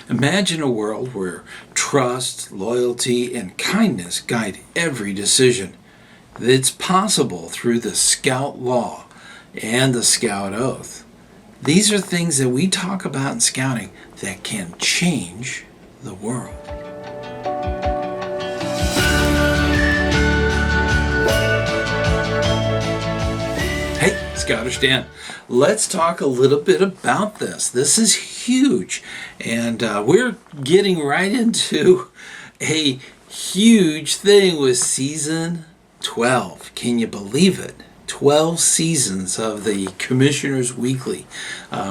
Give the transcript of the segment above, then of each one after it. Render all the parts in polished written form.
Imagine a world where trust, loyalty, and kindness guide every decision. It's possible through the Scout Law and the Scout Oath. These are things that we talk about in scouting that can change the world. Hey, ScouterStan, let's talk a little bit about this. This is huge, and we're getting right into a huge thing with Season 12. Can you believe it? 12 seasons of the Commissioner's Weekly.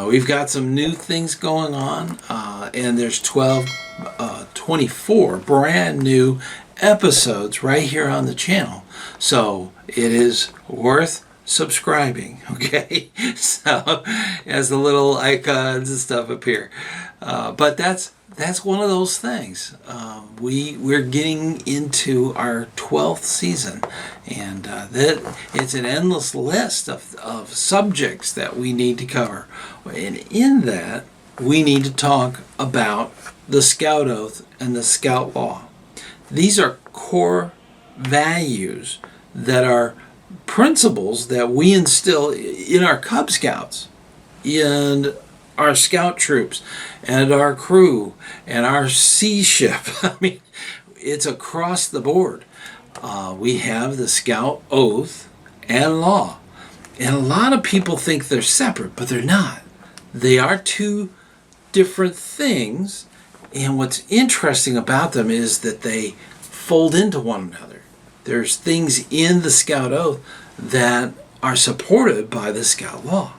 We've got some new things going on, and there's 24 brand new episodes right here on the channel. So it is worth subscribing, okay? So as the little icons and stuff appear. But that's one of those things. We're getting into our 12th season, and that it's an endless list of subjects that we need to cover. And in that, we need to talk about the Scout Oath and the Scout Law. These are core values that are principles that we instill in our Cub Scouts, in our scout troops, and our crew, and our sea ship. I mean, it's across the board. We have the Scout Oath and Law. And a lot of people think they're separate, but they're not. They are two different things. And what's interesting about them is that they fold into one another. There's things in the Scout Oath that are supported by the Scout Law.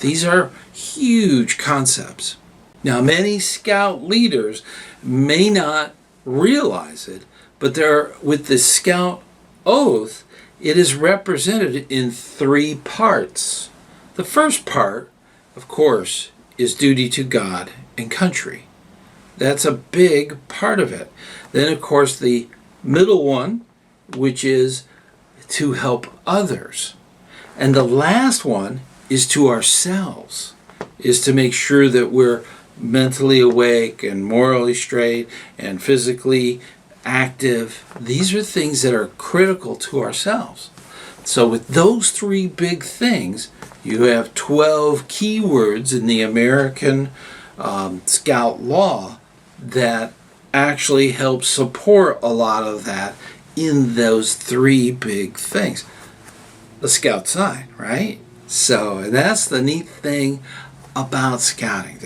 These are huge concepts. Now, many Scout leaders may not realize it, but with the Scout Oath, it is represented in 3 parts. The first part, of course, is duty to God and country. That's a big part of it. Then, of course, the middle one, which is to help others. And the last one is to ourselves, is to make sure that we're mentally awake and morally straight and physically active. These are things that are critical to ourselves. So with those 3 big things, you have 12 keywords in the American Scout Law that actually help support a lot of that in those 3 big things. The Scout sign, right? So, and that's the neat thing about scouting.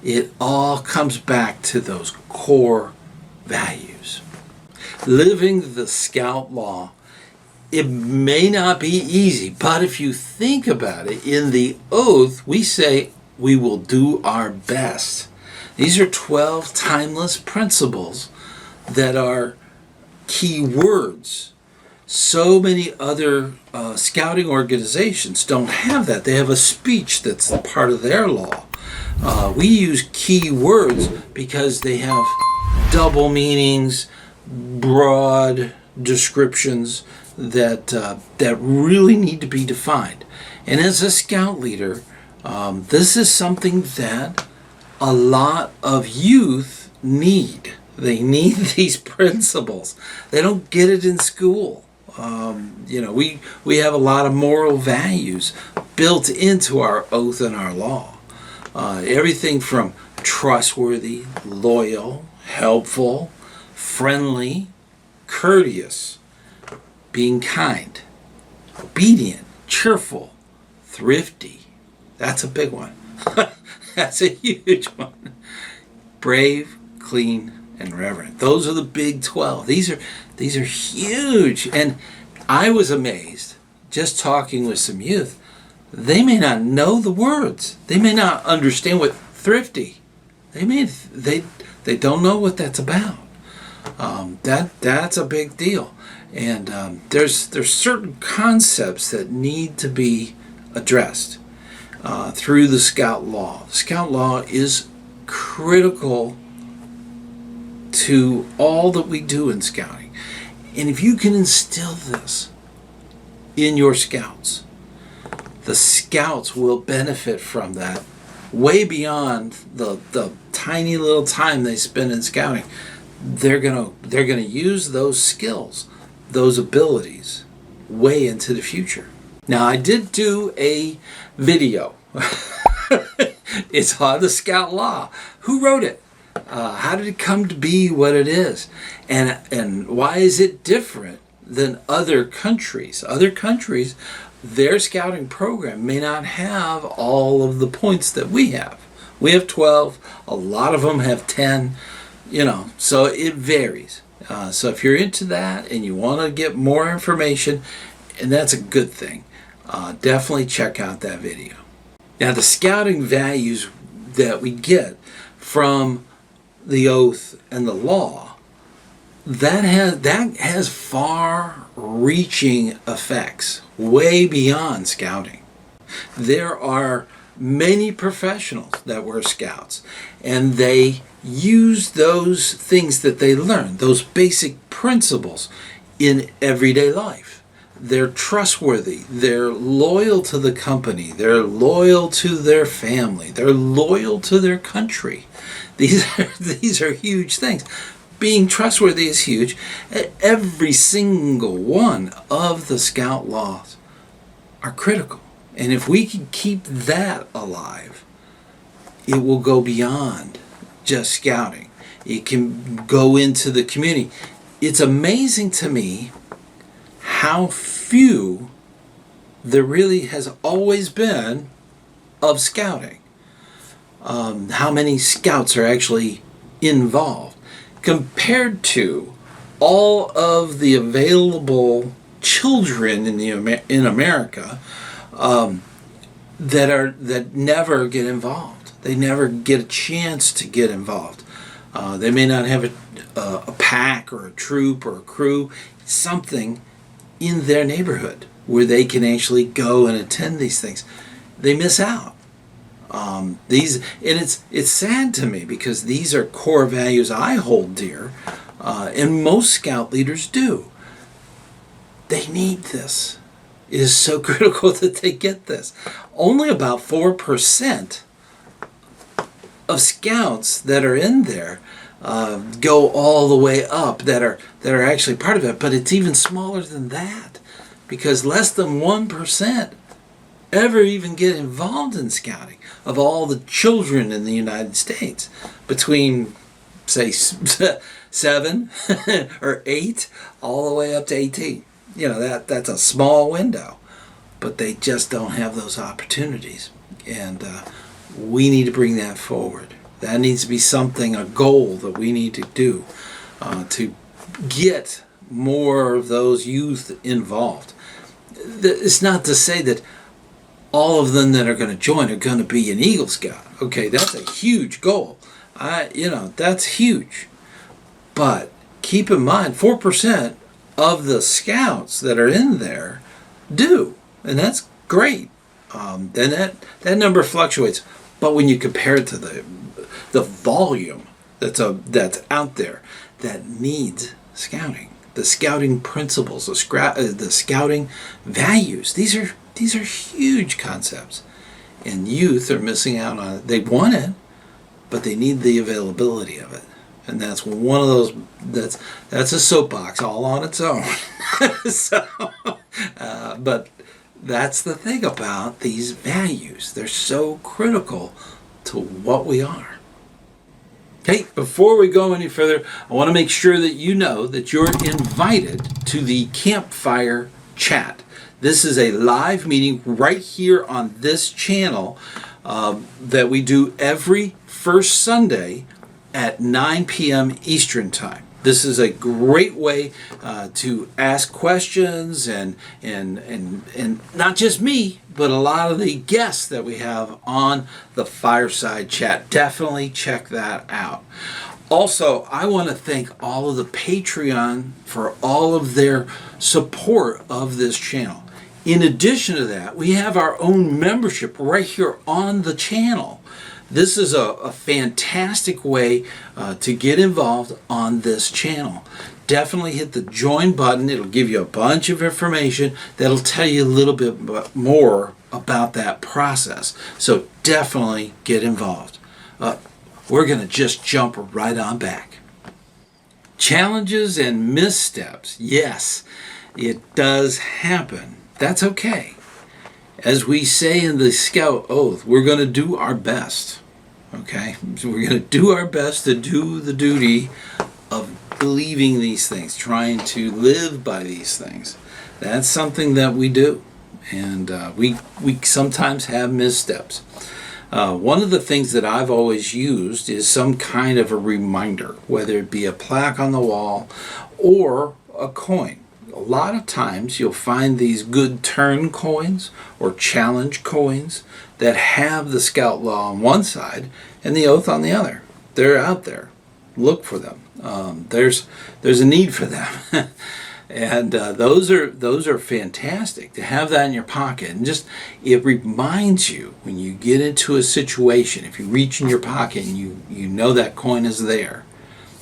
It all comes back to those core values. Living the Scout Law, it may not be easy, but if you think about it, in the oath, we say we will do our best. These are 12 timeless principles that are key words. So many other scouting organizations don't have that. They have a speech that's part of their law. We use key words because they have double meanings, broad descriptions that really need to be defined. And as a scout leader, this is something that a lot of youth need. They need these principles. They don't get it in school. We have a lot of moral values built into our oath and our law. Everything from trustworthy, loyal, helpful, friendly, courteous, being kind, obedient, cheerful, thrifty. That's a big one. That's a huge one. Brave, clean, and reverent. Those are the big 12. These are huge. And I was amazed just talking with some youth. They may not know the words. They may not understand what thrifty. They don't know what that's about. That's a big deal. And there's certain concepts that need to be addressed through the Scout Law. The Scout Law is critical to all that we do in scouting. And if you can instill this in your scouts, the scouts will benefit from that way beyond the tiny little time they spend in scouting, they're gonna use those skills, those abilities, way into the future. Now, I did do a video. It's on the Scout Law. Who wrote it? How did it come to be what it is? And why is it different than other countries? Other countries, their scouting program may not have all of the points that we have. We have 12. A lot of them have 10. So it varies. So if you're into that and you want to get more information, and that's a good thing, definitely check out that video. Now, the scouting values that we get from the oath and the law, that has far-reaching effects, way beyond scouting. There are many professionals that were scouts, and they use those things that they learn, those basic principles, in everyday life. They're trustworthy, they're loyal to the company, they're loyal to their family, they're loyal to their country. These are huge things. Being trustworthy is huge. Every single one of the Scout laws are critical. And if we can keep that alive, it will go beyond just scouting. It can go into the community. It's amazing to me how few there really has always been of scouting. How many scouts are actually involved compared to all of the available children in America that never get involved. They never get a chance to get involved. They may not have a pack or a troop or a crew, something in their neighborhood where they can actually go and attend these things. They miss out. And it's sad to me because these are core values I hold dear, and most scout leaders do. They need this. It is so critical that they get this. Only about 4% of scouts that are in there go all the way up that are actually part of it, but it's even smaller than that because less than 1% ever even get involved in scouting of all the children in the United States between, say, 7 or 8 all the way up to 18. That's a small window, but they just don't have those opportunities, and we need to bring that forward. That needs to be something, a goal that we need to do to get more of those youth involved. It's not to say that all of them that are going to join are going to be an Eagle Scout. Okay, that's a huge goal. That's huge. But keep in mind, 4% of the scouts that are in there do, and that's great. Then that number fluctuates, but when you compare it to the volume that's out there that needs scouting, the scouting principles, the scouting values, these are huge concepts, and youth are missing out on it. They want it, but they need the availability of it. And that's one of those, that's a soapbox all on its own. But that's the thing about these values. They're so critical to what we are. Hey, before we go any further, I want to make sure that you know that you're invited to the campfire chat. This is a live meeting right here on this channel that we do every first Sunday at 9 p.m. Eastern Time. This is a great way to ask questions and not just me, but a lot of the guests that we have on the Fireside Chat. Definitely check that out. Also, I want to thank all of the Patreon for all of their support of this channel. In addition to that, we have our own membership right here on the channel. This is a fantastic way to get involved on this channel. Definitely hit the join button. It'll give you a bunch of information that'll tell you a little bit more about that process. So definitely get involved. we're going to just jump right on back. Challenges and missteps. Yes, it does happen. That's okay. As we say in the Scout Oath, we're going to do our best. Okay? So we're going to do our best to do the duty of believing these things, trying to live by these things. That's something that we do. And we sometimes have missteps. One of the things that I've always used is some kind of a reminder, whether it be a plaque on the wall or a coin. A lot of times you'll find these good turn coins or challenge coins that have the Scout Law on one side and the Oath on the other. They're out there. Look for them. There's a need for them. And those are fantastic to have that in your pocket. And just, it reminds you when you get into a situation, if you reach in your pocket and you know that coin is there,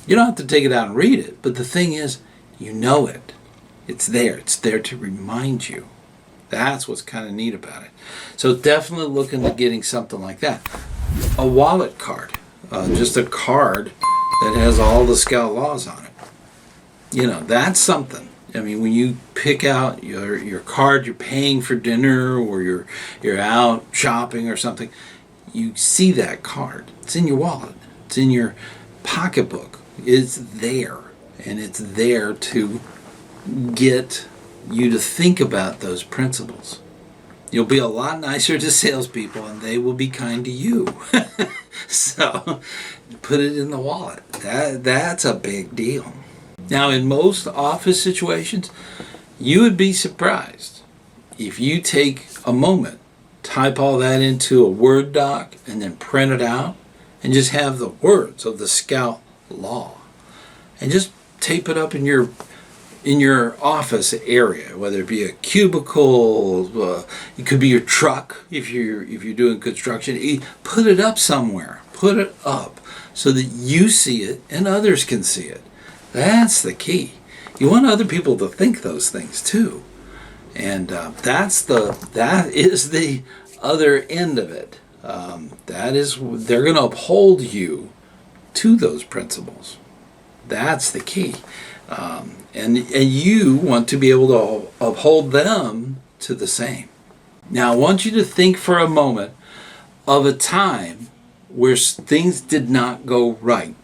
you don't have to take it out and read it. But the thing is, you know it. It's there. It's there to remind you. That's what's kind of neat about it. So definitely look into getting something like that. A wallet card. Just a card that has all the Scout Laws on it. You know, that's something. I mean, when you pick out your card, you're paying for dinner or you're out shopping or something, you see that card. It's in your wallet. It's in your pocketbook. It's there. And it's there to get you to think about those principles. You'll be a lot nicer to salespeople and they will be kind to you. So put it in the wallet. That's a big deal. Now, in most office situations, you would be surprised if you take a moment, type all that into a Word doc, and then print it out, and just have the words of the Scout Law, and just tape it up in your office area, whether it be a cubicle, it could be your truck if you're doing construction. Put it up somewhere. Put it up so that you see it and others can see it. That's the key. You want other people to think those things too, and that is the other end of it. They're going to uphold you to those principles. That's the key, and you want to be able to uphold them to the same. Now, I want you to think for a moment of a time where things did not go right.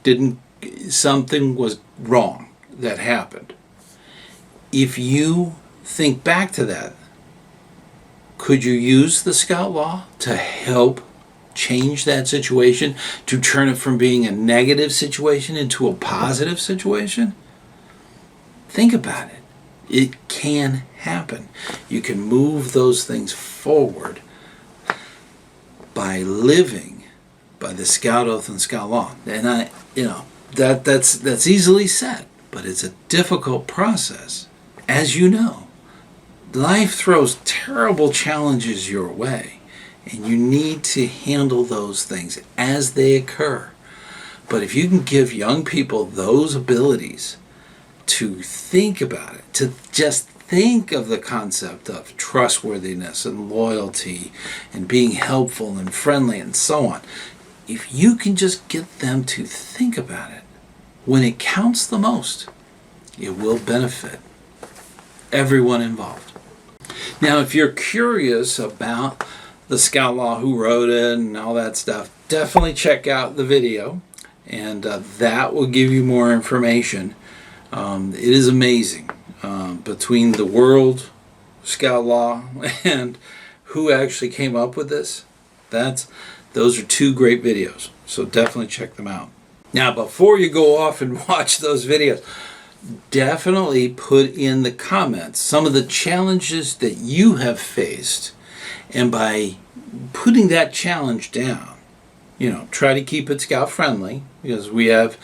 Something was wrong that happened. If you think back to that, could you use the Scout Law to help change that situation, to turn it from being a negative situation into a positive situation? Think about it. It can happen. You can move those things forward by living by the Scout Oath and Scout Law. And that's easily said, but it's a difficult process. As you know, life throws terrible challenges your way, and you need to handle those things as they occur. But if you can give young people those abilities to think about it, to just think of the concept of trustworthiness and loyalty and being helpful and friendly and so on, if you can just get them to think about it, when it counts the most, it will benefit everyone involved. Now, if you're curious about the Scout Law, who wrote it, and all that stuff, definitely check out the video, and that will give you more information. It is amazing between the World Scout Law and who actually came up with this. Those are two great videos, so definitely check them out. Now, before you go off and watch those videos, definitely put in the comments some of the challenges that you have faced, and by putting that challenge down, try to keep it Scout friendly, because we have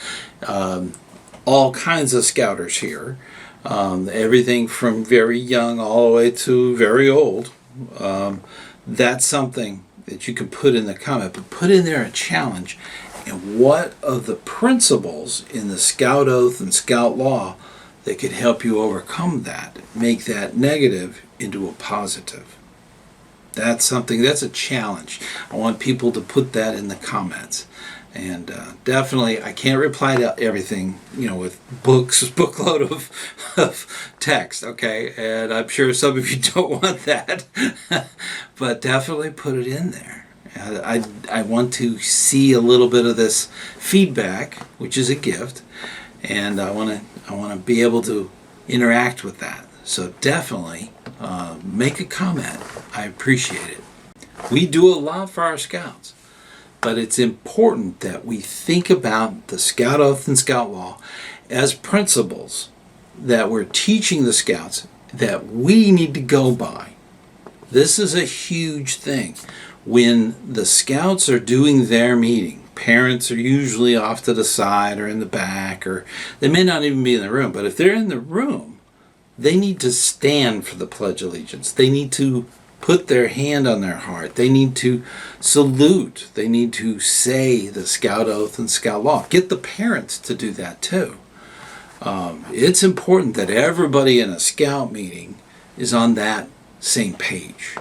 all kinds of Scouters here, everything from very young all the way to very old. That's something that you can put in the comment, but put in there a challenge, and what of the principles in the Scout Oath and Scout Law that could help you overcome that, make that negative into a positive. That's something, that's a challenge. I want people to put that in the comments. And definitely, I can't reply to everything, with bookload of text, okay? And I'm sure some of you don't want that. But definitely put it in there. I want to see a little bit of this feedback, which is a gift. And I want to be able to interact with that. So definitely make a comment. I appreciate it. We do a lot for our scouts. But it's important that we think about the Scout Oath and Scout Law as principles that we're teaching the scouts that we need to go by. This is a huge thing. When the scouts are doing their meeting, parents are usually off to the side or in the back, or they may not even be in the room. But if they're in the room, they need to stand for the Pledge of Allegiance. They need to put their hand on their heart. They need to salute. They need to say the Scout Oath and Scout Law. Get the parents to do that too. It's important that everybody in a scout meeting is on that same page.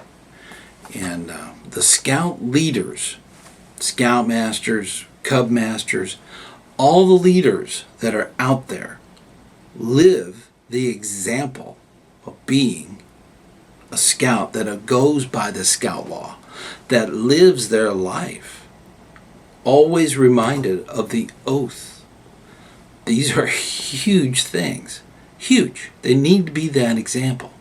And the scout leaders, scout masters, cub masters, all the leaders that are out there live the example of being a scout that goes by the Scout Law, that lives their life, always reminded of the oath. These are huge things. Huge. They need to be that example.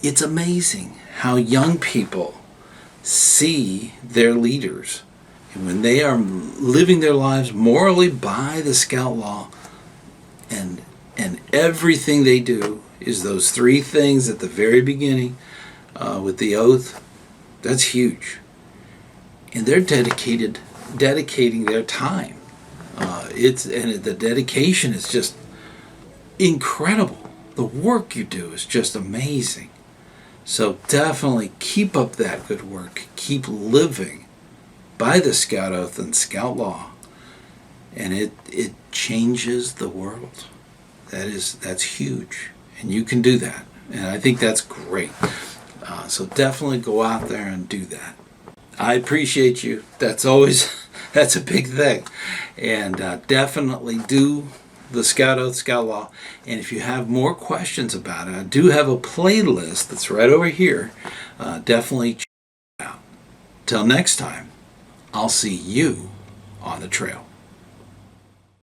It's amazing how young people see their leaders. And when they are living their lives morally by the Scout Law, and everything they do is those three things at the very beginning, with the oath, that's huge. And they're dedicating their time. The dedication is just incredible. The work you do is just amazing. So definitely keep up that good work. Keep living by the Scout Oath and Scout Law. And it changes the world. That's huge. And you can do that. And I think that's great. So definitely go out there and do that. I appreciate you. That's a big thing. And definitely do the Scout Oath, Scout Law. And if you have more questions about it, I do have a playlist that's right over here. Definitely check it out. Till next time, I'll see you on the trail.